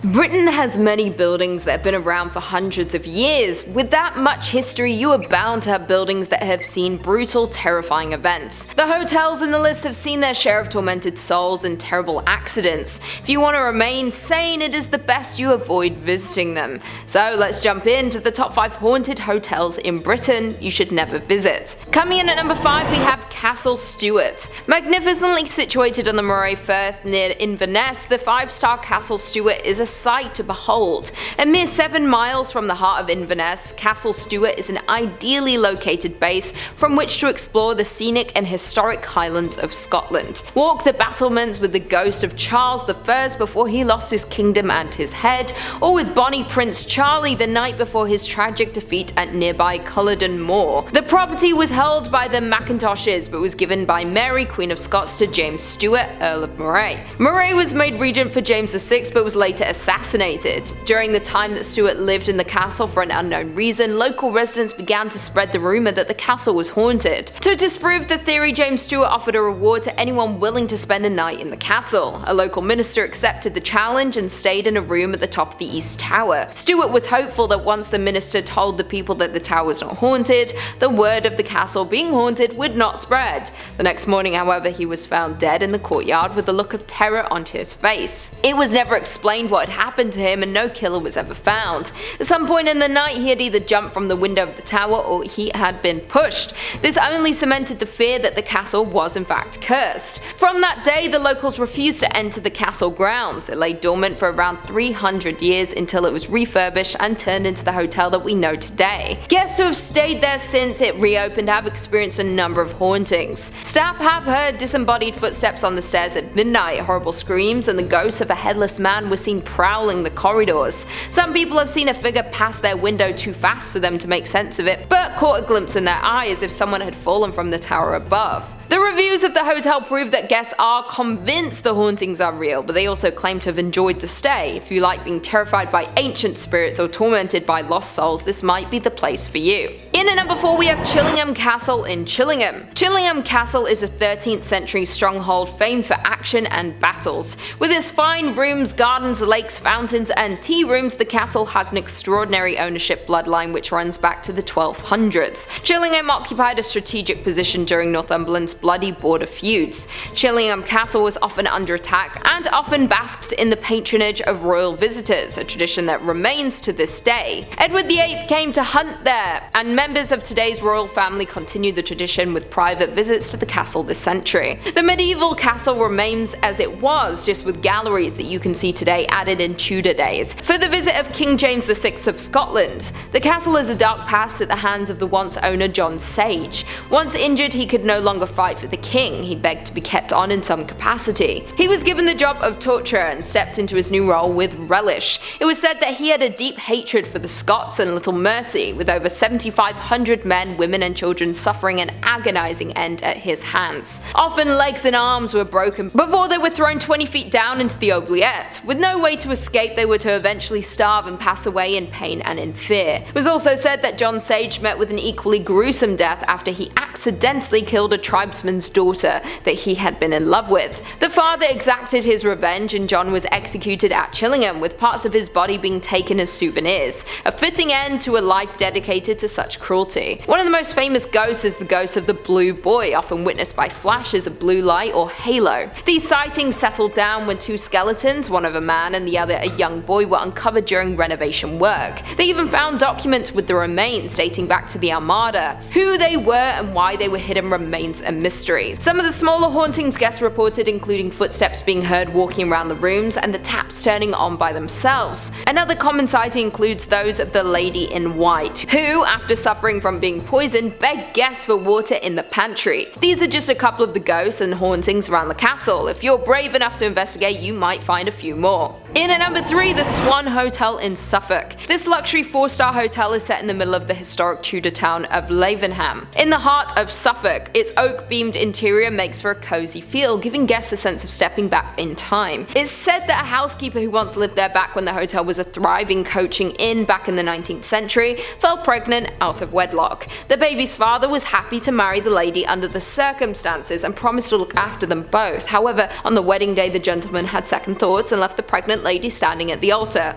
Britain has many buildings that have been around for hundreds of years. With that much history, you are bound to have buildings that have seen brutal, terrifying events. The hotels in the list have seen their share of tormented souls and terrible accidents. If you want to remain sane, it is the best you avoid visiting them. So let's jump into the top 5 haunted hotels in Britain you should never visit. Coming in at number 5, we have Castle Stuart. Magnificently situated on the Moray Firth near Inverness, the 5-star Castle Stuart is a sight to behold. A mere 7 miles from the heart of Inverness, Castle Stuart is an ideally located base from which to explore the scenic and historic Highlands of Scotland. Walk the battlements with the ghost of Charles I before he lost his kingdom and his head, or with Bonnie Prince Charlie the night before his tragic defeat at nearby Culloden Moor. The property was held by the Mackintoshes but was given by Mary, Queen of Scots, to James Stuart, Earl of Moray. Moray was made regent for James VI but was later assassinated. During the time that Stuart lived in the castle for an unknown reason, local residents began to spread the rumour that the castle was haunted. To disprove the theory, James Stuart offered a reward to anyone willing to spend a night in the castle. A local minister accepted the challenge and stayed in a room at the top of the East Tower. Stuart was hopeful that once the minister told the people that the tower was not haunted, the word of the castle being haunted would not spread. The next morning, however, he was found dead in the courtyard with a look of terror on his face. It was never explained what had happened to him and no killer was ever found. At some point in the night, he had either jumped from the window of the tower or he had been pushed. This only cemented the fear that the castle was in fact cursed. From that day, the locals refused to enter the castle grounds. It lay dormant for around 300 years until it was refurbished and turned into the hotel that we know today. Guests who have stayed there since it reopened have experienced a number of hauntings. Staff have heard disembodied footsteps on the stairs at midnight, horrible screams, and the ghost of a headless man was seen prowling the corridors. Some people have seen a figure pass their window too fast for them to make sense of it, but caught a glimpse in their eye as if someone had fallen from the tower above. The reviews of the hotel prove that guests are convinced the hauntings are real, but they also claim to have enjoyed the stay. If you like being terrified by ancient spirits or tormented by lost souls, this might be the place for you. In at number 4, we have Chillingham Castle in Chillingham. Chillingham Castle is a 13th century stronghold famed for action and battles. With its fine rooms, gardens, lakes, fountains, and tea rooms, the castle has an extraordinary ownership bloodline which runs back to the 1200s. Chillingham occupied a strategic position during Northumberland's bloody border feuds. Chillingham Castle was often under attack and often basked in the patronage of royal visitors, a tradition that remains to this day. Edward VIII came to hunt there, and members of today's royal family continued the tradition with private visits to the castle this century. The medieval castle remains as it was, just with galleries that you can see today added in Tudor days. For the visit of King James VI of Scotland, the castle is a dark past at the hands of the once owner John Sage. Once injured, he could no longer fight for the king. He begged to be kept on in some capacity. He was given the job of torturer and stepped into his new role with relish. It was said that he had a deep hatred for the Scots and little mercy, with over 7,500 men, women and children suffering an agonizing end at his hands. Often legs and arms were broken before they were thrown 20 feet down into the oubliette. With no way to escape, they were to eventually starve and pass away in pain and in fear. It was also said that John Sage met with an equally gruesome death after he accidentally killed a tribesman's daughter that he had been in love with. The father exacted his revenge and John was executed at Chillingham, with parts of his body being taken as souvenirs, a fitting end to a life dedicated to such cruelty. One of the most famous ghosts is the ghost of the Blue Boy, often witnessed by flashes of blue light or halo. These sightings settled down when 2 skeletons, one of a man and the other a young boy, were uncovered during renovation work. They even found documents with the remains dating back to the Armada. Who they were and why they were hidden remains a mystery. Some of the smaller hauntings guests reported including footsteps being heard walking around the rooms and the taps turning on by themselves. Another common sighting includes those of the Lady in White, who, after suffering from being poisoned, begged guests for water in the pantry. These are just a couple of the ghosts and hauntings around the castle. If you're brave enough to investigate, you might find a few more. In at number 3, the Swan Hotel in Suffolk. This luxury 4-star hotel is set in the middle of the historic Tudor town of Langham. In the heart of Suffolk, its oak-beamed interior makes for a cozy feel, giving guests a sense of stepping back in time. It's said that a housekeeper who once lived there back when the hotel was a thriving coaching inn back in the 19th century fell pregnant out of wedlock. The baby's father was happy to marry the lady under the circumstances and promised to look after them both. However, on the wedding day, the gentleman had second thoughts and left the pregnant lady standing at the altar.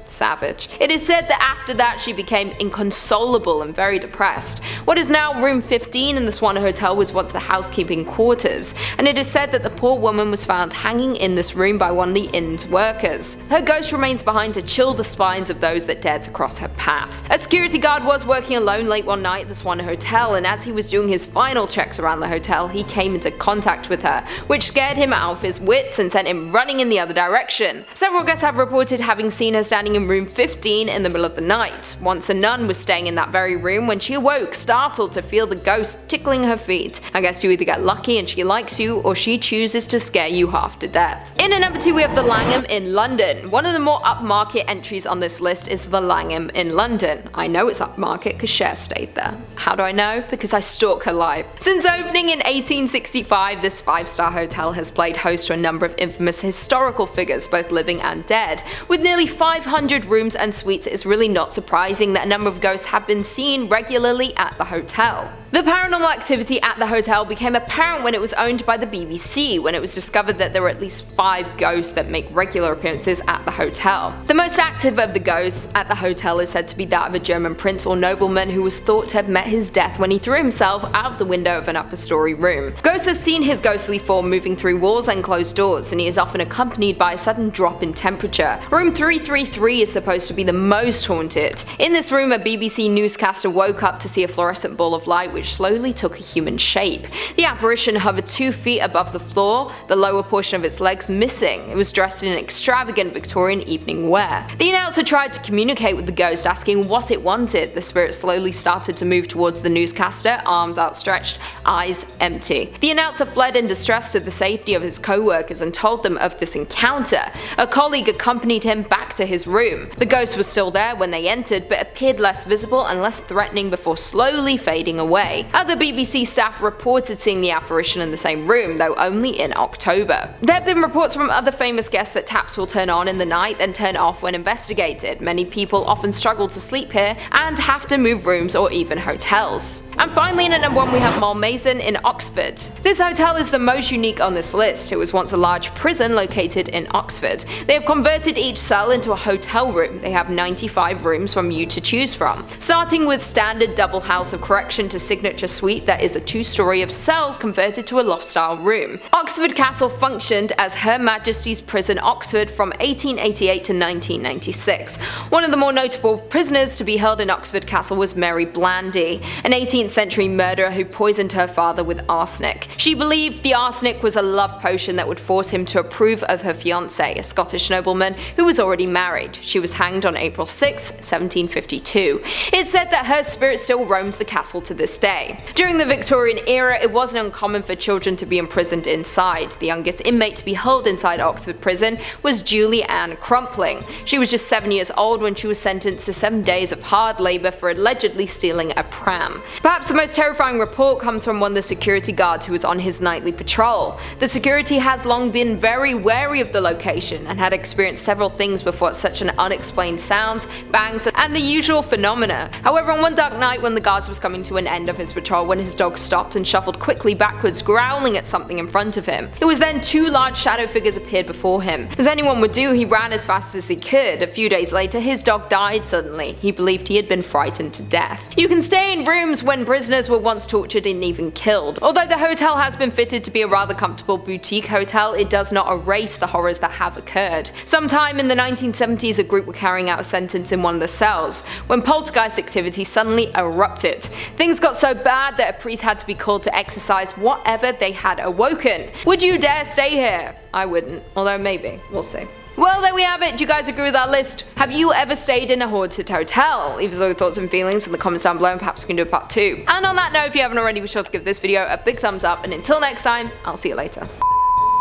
Savage. It is said that after that she became inconsolable and very depressed. What is now room 15 in the Swan Hotel was once the housekeeping quarters, and it is said that the poor woman was found hanging in this room by one of the inn's workers. Her ghost remains behind to chill the spines of those that dared to cross her path. A security guard was working alone late one night at the Swan Hotel, and as he was doing his final checks around the hotel, he came into contact with her, which scared him out of his wits and sent him running in the other direction. Several guests have reported having seen her standing in room 15 in the middle of the night. Once a nun was staying in that very room when she awoke, startled to feel the ghost tickling her feet. I guess you either get lucky and she likes you, or she chooses to scare you half to death. In at number 2 we have the Langham in London. One of the more upmarket entries on this list is the Langham in London. I know it's upmarket because Cher stayed there. How do I know? Because I stalk her life. Since opening in 1865, this 5-star hotel has played host to a number of infamous historical figures, both living and dead. With nearly 500 rooms and suites, it's really not surprising that a number of ghosts have been seen regularly at the hotel. The paranormal activity at the hotel became apparent when it was owned by the BBC, when it was discovered that there were at least 5 ghosts that make regular appearances at the hotel. The most active of the ghosts at the hotel is said to be that of a German prince or nobleman who was thought to have met his death when he threw himself out of the window of an upper story room. Ghosts have seen his ghostly form moving through walls and closed doors, and he is often accompanied by a sudden drop in temperature. Room 333 is supposed to be the most haunted. In this room, a BBC newscaster woke up to see a fluorescent ball of light which slowly took a human shape. The apparition hovered 2 feet above the floor, the lower portion of its legs missing. It was dressed in extravagant Victorian evening wear. The announcer tried to communicate with the ghost, asking what it wanted. The spirit slowly started to move towards the newscaster, arms outstretched, eyes empty. The announcer fled in distress to the safety of his co-workers and told them of this encounter. A colleague accompanied him back to his room. The ghost was still there when they entered, but appeared less visible and less threatening before slowly fading away. Other BBC staff reported seeing the apparition in the same room, though only in October. There have been reports from other famous guests that taps will turn on in the night then turn off when investigated. Many people often struggle to sleep here and have to move rooms or even hotels. And finally, in at number 1 we have Malmaison in Oxford. This hotel is the most unique on this list. It was once a large prison located in Oxford. They have converted each cell into a hotel room. They have 95 rooms from you to choose from, starting with standard double house of correction to signature suite that is a 2-story of cells converted to a loft-style room. Oxford Castle functioned as Her Majesty's Prison Oxford from 1888 to 1996. One of the more notable prisoners to be held in Oxford Castle was Mary Blandy, an 18th century murderer who poisoned her father with arsenic. She believed the arsenic was a love potion that would force him to approve of her fiancé, a Scottish nobleman who was already married. She was hanged on April 6, 1752. It's said that her spirit still roams the castle to this day. During the Victorian era, it wasn't uncommon for children to be imprisoned inside. The youngest inmate to be held inside Oxford Prison was Julie Ann Crumpling. She was just 7 years old when she was sentenced to 7 days of hard labour for allegedly stealing a pram. Perhaps the most terrifying report comes from one of the security guards who was on his nightly patrol. The security has long been very wary of the location and had experienced several things before such an unexplained sounds, bangs, and the usual phenomena. However, on one dark night when the guards was coming to an end of his patrol, when his dog stopped and shuffled quickly backwards, growling at something in front of him. It was then 2 large shadow figures appeared before him. As anyone would do, he ran as fast as he could. A few days later, his dog died suddenly. He believed he had been frightened to death. You can stay in rooms when prisoners were once tortured and even killed. Although the hotel has been fitted to be a rather comfortable boutique hotel, it does not erase the horrors that have occurred. Sometime in the 1970s, a group were carrying out a sentence in one of the cells when poltergeist activity suddenly erupted. Things got so bad that a priest had to be called to exorcise whatever they had awoken. Would you dare stay here? I wouldn't, although maybe, we'll see. Well, there we have it. Do you guys agree with our list? Have you ever stayed in a haunted hotel? Leave us all your thoughts and feelings in the comments down below, and perhaps we can do a part 2. And on that note, if you haven't already, be sure to give this video a big thumbs up, and until next time, I'll see you later.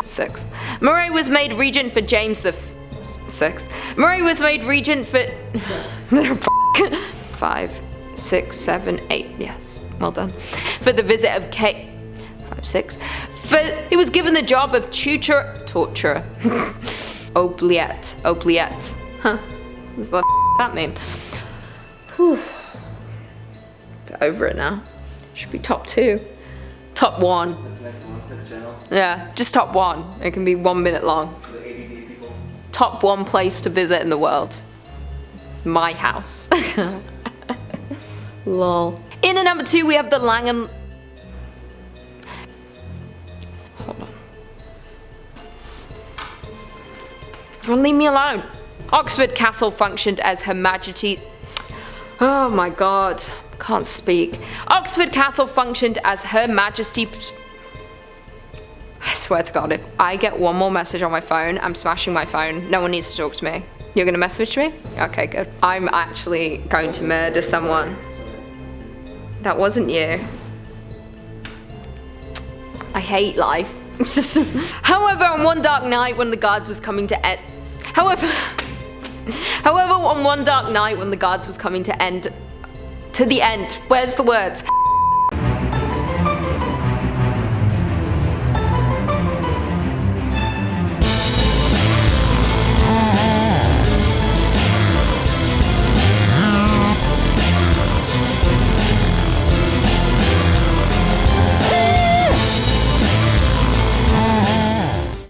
6th. Murray was made regent for James the 6th. Murray was made regent for 5, 6, 7, 8. Yes, well done. For the visit of Kate. 5, 6. He was given the job of torturer. Oubliette. Huh. What does that mean? Whew. Get over it now. Should be top 2. Top 1. That's the next one. Next channel. Yeah, just top 1. It can be 1 minute long. The ADD people. Top 1 place to visit in the world. My house. Lol. In at number 2 we have the Langham. Hold on. Everyone leave me alone. Oxford Castle functioned as Her Majesty. Oh my god. Can't speak. Oxford Castle functioned as Her Majesty. I swear to god, if I get one more message on my phone, I'm smashing my phone. No one needs to talk to me. You're gonna message me? Okay, good. I'm actually going to murder someone. That wasn't you. I hate life. However, on one dark night when the guards was coming to end. However, on one dark night when the guards was coming to the end. Where's the words?